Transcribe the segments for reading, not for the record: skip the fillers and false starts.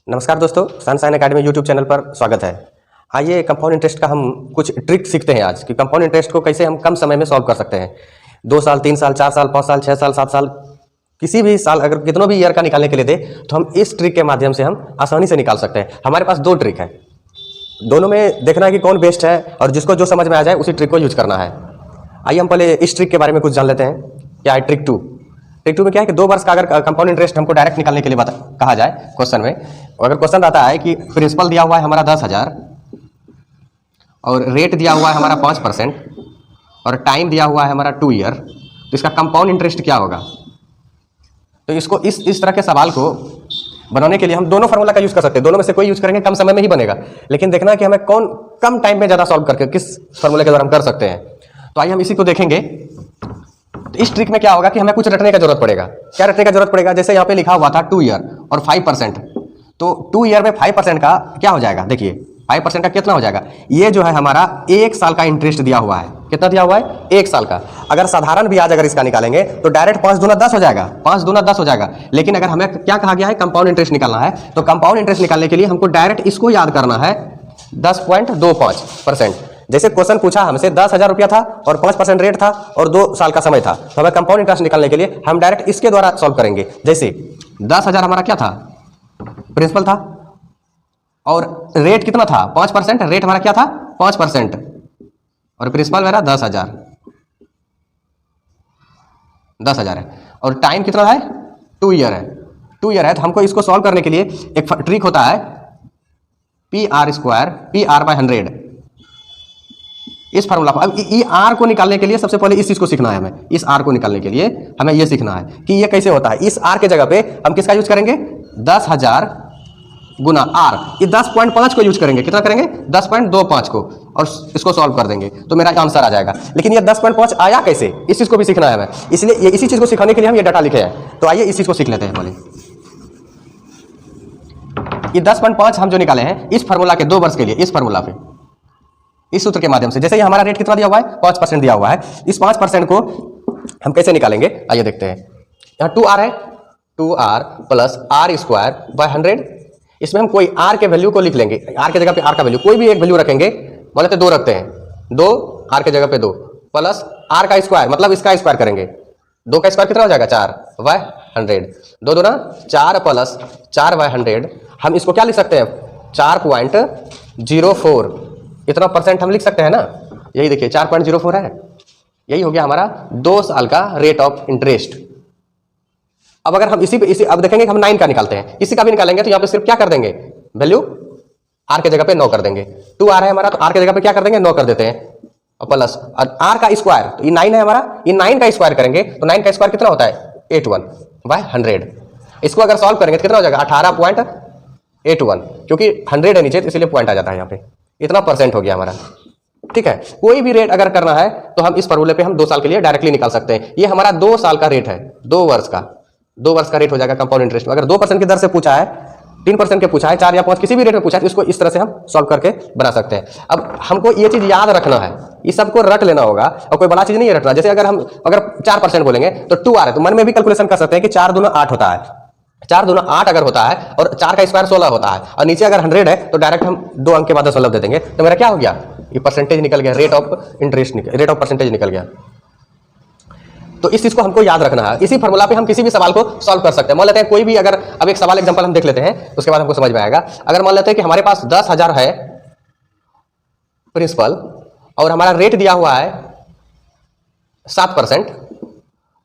नमस्कार दोस्तों, sunshine academy YouTube channel पर स्वागत है। आइए कंपाउंड इंटरेस्ट का हम कुछ ट्रिक सीखते हैं आज कि कंपाउंड इंटरेस्ट को कैसे हम कम समय में सॉल्व कर सकते हैं। 2 साल, 3 साल, 4 साल, 5 साल, 6 साल, 7 साल, किसी भी साल अगर कितनों भी ईयर का निकालने के लिए दे तो हम इस ट्रिक के माध्यम से हम आसानी से निकाल सकते हैं। हमारे पास 2 ट्रिक है, दोनों में देखना है कि कौन बेस्ट है और जिसको जो समझ में आ जाए उसी ट्रिक को यूज करना है। आइए हम पहले इस ट्रिक के बारे में कुछ जान लेते हैं। क्या है ट्रिक 2? ट्रिक 2 में क्या है कि 2 वर्ष का अगर कंपाउंड इंटरेस्ट हमको डायरेक्ट निकालने के लिए कहा जाए क्वेश्चन में, अगर क्वेश्चन आता है कि प्रिंसिपल दिया हुआ है हमारा 10,000 और रेट दिया हुआ है हमारा 5% और टाइम दिया हुआ है हमारा 2 ईयर, तो इसका कंपाउंड इंटरेस्ट क्या होगा? तो इसको इस तरह के सवाल को बनाने के लिए हम दोनों फार्मूला का यूज कर सकते हैं। दोनों में से कोई यूज करेंगे कम समय में ही बनेगा, लेकिन देखना है कि हमें कौन कम टाइम में ज़्यादा सॉल्व करके किस फार्मूले के द्वारा हम कर सकते हैं। तो आइए हम इसी को देखेंगे। तो इस ट्रिक में क्या होगा कि हमें कुछ रटने का जरूरत पड़ेगा। क्या रटने का जरूरत पड़ेगा? जैसे यहाँ पे लिखा हुआ था 2 ईयर और 5%, तो 2 ईयर में 5% का क्या हो जाएगा? देखिए 5% का कितना हो जाएगा? ये जो है हमारा 1 साल का इंटरेस्ट दिया हुआ है। कितना दिया हुआ है? 1 साल का। अगर साधारण ब्याज अगर इसका निकालेंगे तो डायरेक्ट 5 दूना 10 हो जाएगा, 5 दूना 10 हो जाएगा। लेकिन अगर हमें क्या कहा गया है, कंपाउंड इंटरेस्ट निकालना है, तो कंपाउंड इंटरेस्ट निकालने के लिए हमको डायरेक्ट इसको याद करना है 10.25%। जैसे क्वेश्चन पूछा हमसे 10,000 रुपया था और 5% रेट था और 2 साल का समय था, तो हमें कंपाउंड इंटरेस्ट निकालने के लिए हम डायरेक्ट इसके द्वारा सॉल्व करेंगे। जैसे 10,000 हमारा क्या था? प्रिंसिपल था और रेट कितना था? 5%। रेट हमारा क्या था? 5% और प्रिंसिपल मेरा 10,000 है और टाइम कितना है? 2 ईयर है। 2 ईयर है तो हमको इसको सॉल्व करने के लिए एक ट्रिक होता है PR² PR/100। इस फार्मूला को अब ई आर को निकालने के लिए सबसे पहले इस चीज को सीखना है हमें। इस आर को निकालने के लिए हमें यह सीखना है कि ये कैसे होता है। इस आर के जगह पे हम किसका यूज करेंगे? 10,000 गुना आर, ये 10.5 को यूज करेंगे। कितना करेंगे? 10.25 को, और इसको सॉल्व कर देंगे तो मेरा आंसर आ जाएगा। लेकिन ये 10.5 आया कैसे, इस चीज को भी सीखना है हमें। इसलिए ये इसी चीज को सिखाने के लिए हम ये डाटा लिखे हैं। तो आइए इस चीज को सीख लेते हैं पहले। ये 10.5 हम जो निकाले हैं इस फार्मूला के 2 वर्ष के लिए, इस फार्मूला पे, इस सूत्र के माध्यम से। जैसे ये हमारा रेट कितना दिया हुआ है? 5% दिया हुआ है। इस 5% को हम कैसे निकालेंगे आइए देखते हैं। यहाँ 2R है, 2R प्लस R²/100। इसमें हम कोई R के वैल्यू को लिख लेंगे। R के जगह पे R का वैल्यू कोई भी एक वैल्यू रखेंगे। मान लेते 2 रखते हैं, 2 R के जगह पे 2 प्लस R का स्क्वायर, मतलब इसका स्क्वायर करेंगे। 2 का स्क्वायर कितना हो जाएगा? 4/100। 2 दूना 4 प्लस 4/100। हम इसको क्या लिख सकते हैं? 4.04। इतना परसेंट हम लिख सकते हैं ना। यही देखिए 4.04 है। यही हो गया हमारा 2 साल का रेट ऑफ इंटरेस्ट। अब अगर हम इसी अब देखेंगे कि हम 9 का निकालते हैं, इसी का भी निकालेंगे तो यहाँ पे सिर्फ क्या कर देंगे? वैल्यू आर के जगह पे 9 कर देंगे। 2R है हमारा तो आर के जगह पे क्या कर देंगे? 9 कर देते हैं और प्लस आर का स्क्वायर, तो ये 9 है हमारा, ये 9 का स्क्वायर करेंगे तो 9 का स्क्वायर कितना होता है? 81/100। इसको अगर सॉल्व करेंगे तो कितना हो जाएगा? 18.81, क्योंकि 100 है नीचे तो इसलिए पॉइंट आ जाता है यहाँ पे। इतना परसेंट हो गया हमारा। ठीक है, कोई भी रेट अगर करना है तो हम इस फॉर्मूले पे हम 2 साल के लिए डायरेक्टली निकाल सकते हैं। ये हमारा 2 साल का रेट है, 2 वर्ष का रेट हो जाएगा कंपाउंड इंटरेस्ट में। अगर 2% की दर से पूछा है, 3% के पूछा है, 4 या 5 किसी भी रेट में पूछा है तो इसको इस तरह से हम सॉल्व करके बना सकते हैं। अब हमको ये चीज याद रखना है, इस सबको रट लेना होगा और कोई बड़ा चीज नहीं है रटना। जैसे अगर 4% बोलेंगे तो 2R है तो मन में भी कैलकुलेशन कर सकते हैं कि 4 दूना 8 होता है। 4 दूना 8 अगर होता है और 4 का स्क्वायर 16 होता है और नीचे अगर 100 है तो डायरेक्ट हम 2 अंक के बाद 16 दे देंगे तो मेरा क्या हो गया? ये परसेंटेज निकल गया, rate of interest, rate of percentage निकल गया। तो इस चीज को हमको याद रखना है। इसी फार्मूला पे हम किसी भी सवाल को सॉल्व कर सकते हैं। मान लेते हैं कोई भी, अगर अब एक सवाल एग्जांपल हम देख लेते हैं उसके बाद हमको समझ में आएगा। अगर मान लेते हैं कि हमारे पास 10,000 है प्रिंसिपल और हमारा रेट दिया हुआ है 7%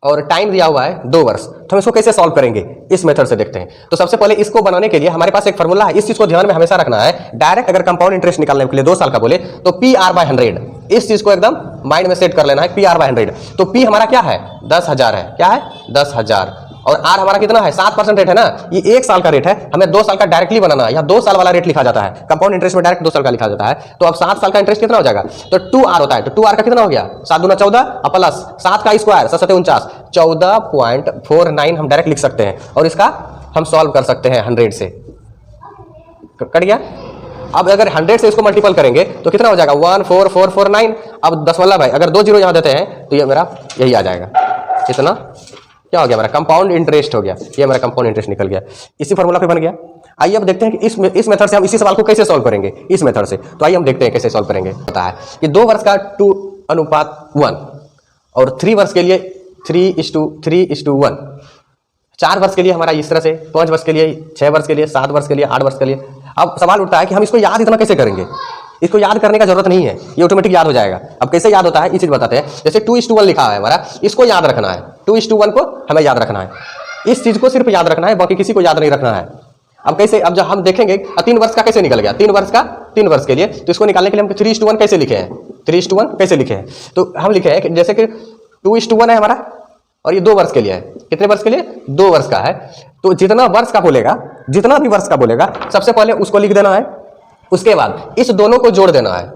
और टाइम दिया हुआ है 2 वर्ष, तो हम इसको कैसे सॉल्व करेंगे? इस मेथड से देखते हैं। तो सबसे पहले इसको बनाने के लिए हमारे पास एक फार्मूला है, इस चीज को ध्यान में हमेशा रखना है। डायरेक्ट अगर कंपाउंड इंटरेस्ट निकालने के लिए 2 साल का बोले तो PR/100, इस चीज को एकदम माइंड में सेट कर लेना है। PR/100, तो P हमारा क्या है? 10,000 है। क्या है? 10,000 और R हमारा कितना है? 7% रेट है ना। ये 1 साल का रेट है, हमें 2 साल का डायरेक्टली बनाना है। यहाँ 2 साल वाला रेट लिखा जाता है, कंपाउंड इंटरेस्ट में डायरेक्ट 2 साल का लिखा जाता है। तो अब 7 साल का इंटरेस्ट कितना हो जाएगा? तो 2R होता है, तो 2R का कितना हो गया? 7 दूना 14 और प्लस 7 का स्क्वायर 7 49, 14.49 हम डायरेक्ट लिख सकते हैं और इसका हम सॉल्व कर सकते हैं 100 से। कट गया। अब अगर 100 से इसको मल्टीपल करेंगे तो कितना हो जाएगा? 14449। अब 10 वाला भाई अगर 2 जीरो यहाँ देते हैं तो ये मेरा यही आ जाएगा। इतना क्या हो गया? मेरा कंपाउंड इंटरेस्ट हो गया। ये मेरा कंपाउंड इंटरेस्ट निकल गया, इसी फॉर्मूला पे बन गया। आइए अब देखते हैं कि इस मेथड से हम इसी सवाल को कैसे सॉल्व करेंगे, इस मेथड से। तो आइए हम देखते हैं कैसे सॉल्व करेंगे। पता है कि 2 वर्ष का 2:1 और 3 वर्ष के लिए 3:3:1, 4 वर्ष के लिए हमारा इस तरह से, 5 वर्ष के लिए, 6 वर्ष के लिए, 7 वर्ष के लिए, 8 वर्ष के लिए। अब सवाल उठता है कि हम इसको याद इतना कैसे करेंगे। इसको याद करने का जरूरत नहीं है, ये ऑटोमेटिक याद हो जाएगा। अब कैसे याद होता है ये चीज बताते हैं। जैसे 2:1 लिखा है हमारा, इसको याद रखना है, 2:1 को हमें याद रखना है, इस चीज को सिर्फ याद रखना है, बाकी किसी को याद नहीं रखना है। अब कैसे, अब जब हम देखेंगे 3 वर्ष का कैसे निकल गया, 3 वर्ष का 3 वर्ष के लिए, तो इसको निकालने के लिए हम 3:1 कैसे लिखे हैं, 3:1 कैसे लिखे हैं। तो हम लिखे हैं कि जैसे कि 2:1 है हमारा और ये 2 वर्ष के लिए है। कितने वर्ष के लिए, 2 वर्ष का है। तो जितना वर्ष का बोलेगा, जितना भी वर्ष का बोलेगा, सबसे पहले उसको लिख देना है। उसके बाद इस दोनों को जोड़ देना है।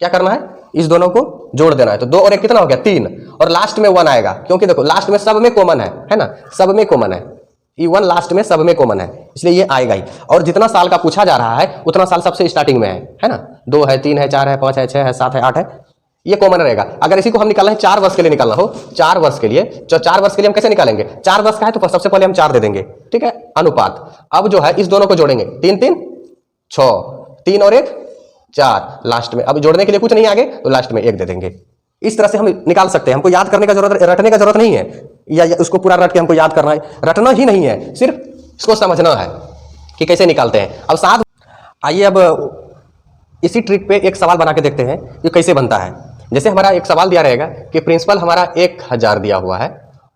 क्या करना है, इस दोनों को जोड़ देना है। तो 2 और 1 कितना हो गया, 3, और लास्ट में 1 आएगा, क्योंकि देखो लास्ट में सब में कॉमन है ना, सब में कॉमन है, ये 1 लास्ट में सब में कॉमन है, इसलिए ये आएगा ही। और जितना साल का पूछा जा रहा है उतना साल सबसे स्टार्टिंग में है ना। 2 है, 3 है, 4 है, 5 है, 6 है, 7 है, 8 है, ये कॉमन रहेगा। अगर इसी को हम निकालना है 4 वर्ष के लिए निकालना हो, 4 वर्ष के लिए, जो 4 वर्ष के लिए हम कैसे निकालेंगे, 4 वर्ष का है तो सबसे पहले हम 4 दे देंगे, ठीक है, अनुपात। अब जो है इस दोनों को जोड़ेंगे, 3 3 6, 3 और 1 4, लास्ट में अब जोड़ने के लिए कुछ नहीं आगे, तो लास्ट में 1 दे देंगे। इस तरह से हम निकाल सकते हैं। हमको याद करने का जरूरत, रटने का जरूरत नहीं है, या उसको पूरा रट के हमको याद करना है, रटना ही नहीं है, सिर्फ इसको समझना है कि कैसे निकालते हैं। अब साथ आइए अब इसी ट्रिक पे एक सवाल बना के देखते हैं कि कैसे बनता है। जैसे हमारा एक सवाल दिया रहेगा कि प्रिंसिपल हमारा 1000 दिया हुआ है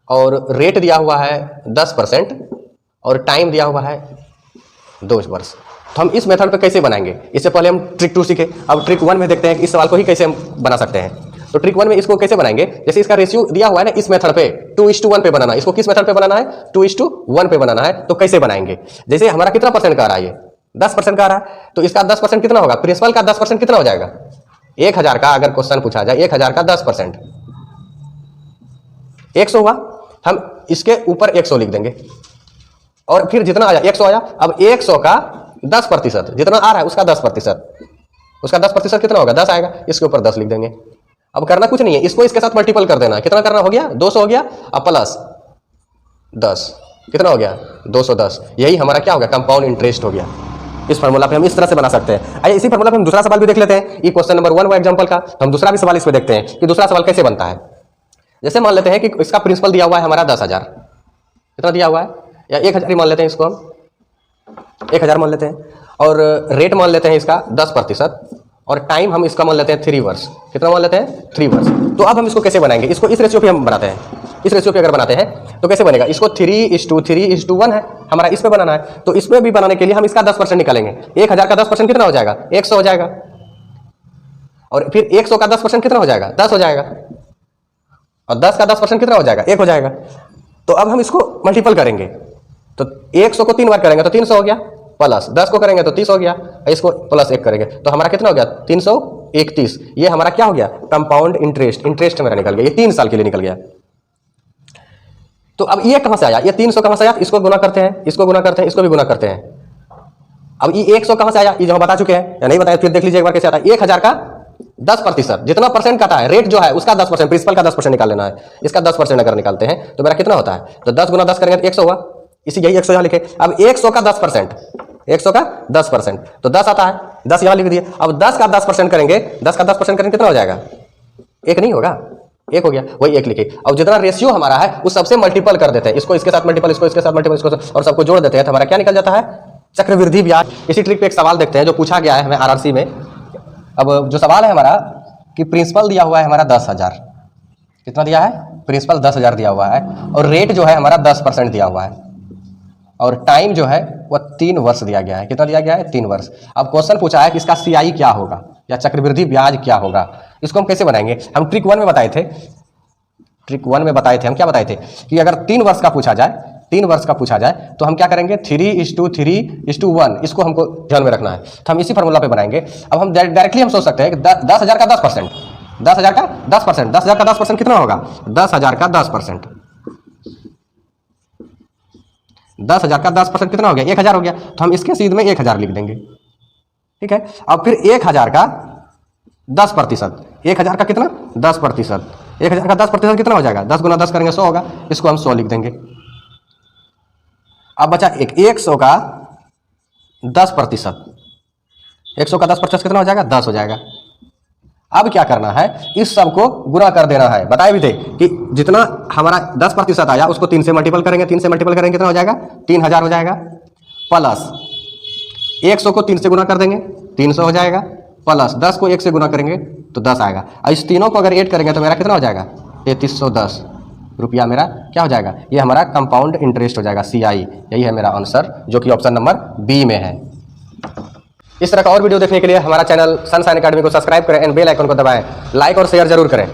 और रेट दिया हुआ है 10% और टाइम दिया हुआ है 2 वर्ष। तो हम इस मेथड पे कैसे बनाएंगे, इससे पहले हम ट्रिक 2 सीखे। अब ट्रिक 1 में देखते हैं कि इस सवाल को ही कैसे हम बना सकते हैं। तो ट्रिक 1 में इसको कैसे बनाएंगे, जैसे इसका रेशियो दिया हुआ है ना, इस मेथड पे 2:1 पे बनाना है। इसको किस मेथड पे बनाना है, 2:1 पे बनाना है। तो कैसे बनाएंगे, जैसे हमारा कितना परसेंट का आ रहा है, ये 10% का आ रहा है, तो इसका 10% कितना होगा, प्रिंसिपल का 10% कितना हो जाएगा, 1000 का अगर क्वेश्चन पूछा जाए 1000 का 10% 100 हुआ। हम इसके ऊपर 100 लिख देंगे और फिर जितना आया 100 आया। अब 100 का 10%, जितना आ रहा है उसका 10%, उसका 10% कितना होगा, 10 आएगा, इसके ऊपर 10 लिख देंगे। अब करना कुछ नहीं है, इसको इसके साथ मल्टीपल कर देना। कितना करना हो गया, 200 हो गया, अब प्लस 10 कितना हो गया, 210। यही हमारा क्या हो गया, कंपाउंड इंटरेस्ट हो गया। इस फार्मूला पे हम इस तरह से बना सकते हैं। आइए इसी फार्मूला पे हम दूसरा सवाल भी देख लेते हैं। ये क्वेश्चन नंबर 1 हुआ एग्जांपल का, तो हम दूसरा भी सवाल इसमें देखते हैं कि दूसरा सवाल कैसे बनता है। जैसे मान लेते हैं कि इसका प्रिंसिपल दिया हुआ है हमारा 10,000, कितना दिया हुआ है, या 1000 ही मान लेते हैं, इसको हम 1000 मान लेते हैं, और रेट मान लेते हैं इसका 10%, और टाइम हम इसका मान लेते हैं 3 वर्ष। कितना मान लेते हैं, 3 वर्ष। तो अब हम इसको कैसे बनाएंगे, इसको इस रेशियो पे हम बनाते हैं। इस रेशियो पे अगर बनाते हैं तो कैसे बनेगा, इसको 3:3:1 है हमारा, इस पे बनाना है। तो इस पे भी बनाने के लिए हम इसका 10% निकालेंगे। 1000 का 10% कितना हो जाएगा, 100 हो जाएगा, और फिर 100 का 10% कितना हो जाएगा, 10 हो जाएगा, और 10 का 10% कितना हो जाएगा, 1 हो जाएगा। तो अब हम इसको मल्टीपल करेंगे, तो 100 को 3 बार करेंगे तो 300 हो गया, प्लस 10 को करेंगे तो 30 हो गया, इसको प्लस 1 करेंगे तो हमारा कितना हो गया, 331। ये हमारा क्या हो गया, कंपाउंड इंटरेस्ट हमारा निकल गया, ये 3 साल के लिए निकल गया। तो अब ये कहां से आया, ये 300 कहां से आया, इसको गुना करते हैं, इसको गुना करते हैं, इसको भी गुना करते हैं। अब ये 100 कहां से आया, ये जो हम बता चुके हैं या नहीं बताया, फिर देख लीजिए एक बार कैसे आता है। 1000 का 10%, जितना परसेंट काटा है, रेट जो है उसका 10%, प्रिंसिपल का 10% निकाल लेना है। इसका 10% अगर निकालते हैं तो मेरा कितना होता है, तो 10 गुना 10 करेंगे तो 100 हुआ, इसी यही 100 यहाँ लिखे। अब 100 का 10%, 100 का 10%, तो 10 आता है, 10 यहाँ लिख दिए। अब 10 का 10% करेंगे, 10 का 10% करेंगे कितना हो जाएगा, 1 नहीं होगा, 1 हो गया, वही 1 लिखे। अब जितना रेशियो हमारा है उस सबसे मल्टीपल कर देते हैं, इसको इसके साथ मल्टीपल, इसको इसके साथ मल्टीपल, इसको और सबको जोड़ देते हैं, तो हमारा क्या निकल जाता है, चक्रवृद्धि ब्याज। इसी ट्रिक पे एक सवाल देखते हैं जो पूछा गया है हमें आरआरसी में। अब जो सवाल है हमारा कि प्रिंसिपल दिया हुआ है हमारा 10,000, कितना दिया है, प्रिंसिपल 10,000 दिया हुआ है, और रेट जो है हमारा 10% दिया हुआ है, और टाइम जो है वह 3 वर्ष दिया गया है। कितना दिया गया है, 3 वर्ष। अब क्वेश्चन पूछा है कि इसका CI क्या होगा या चक्रवृद्धि ब्याज क्या होगा। इसको हम कैसे बनाएंगे, हम ट्रिक 1 में बताए थे, ट्रिक 1 में बताए थे, हम क्या बताए थे कि अगर 3 वर्ष का पूछा जाए, 3 वर्ष का पूछा जाए तो हम क्या करेंगे, 3:3:1, इसको हमको ध्यान में रखना है। तो हम इसी फार्मूला पे बनाएंगे। अब हम डायरेक्टली हम सोच सकते हैं कि 10,000 का 10%, 10,000 का 10%, 10,000 का 10% कितना होगा, 10,000 का 10%, 10,000 का 10% कितना हो गया, 1,000 हो गया। तो हम इसके सीध में 1,000 लिख देंगे, ठीक है। अब फिर 1,000 का 10%, 1,000 का कितना, 10%, 1,000 का 10% कितना हो जाएगा, 10 गुना 10 करेंगे 100 होगा, इसको हम 100 लिख देंगे। अब बचा 100 का 10%। 100 का 10% कितना हो जाएगा? 10 हो जाएगा। अब क्या करना है, इस सब को गुणा कर देना है। बताए भी थे कि जितना हमारा 10% आया उसको 3 से मल्टीपल करेंगे, 3 से मल्टीपल करेंगे कितना हो जाएगा? 3000 हो जाएगा। प्लस 100 को 3 से गुणा कर देंगे 300 हो जाएगा। प्लस 10 को 1 से गुणा करेंगे तो 10 आएगा। और इस तीनों को अगर ऐड करेंगे तो मेरा कितना हो जाएगा? 3310 रुपया मेरा क्या हो जाएगा? ये हमारा कंपाउंड इंटरेस्ट हो जाएगा, CI। यही है मेरा आंसर, जो कि ऑप्शन नंबर बी में है। इस तरह का और वीडियो देखने के लिए हमारा चैनल सनशाइन एकेडमी को सब्सक्राइब करें एंड बेल आइकन को दबाएं। लाइक और शेयर जरूर करें।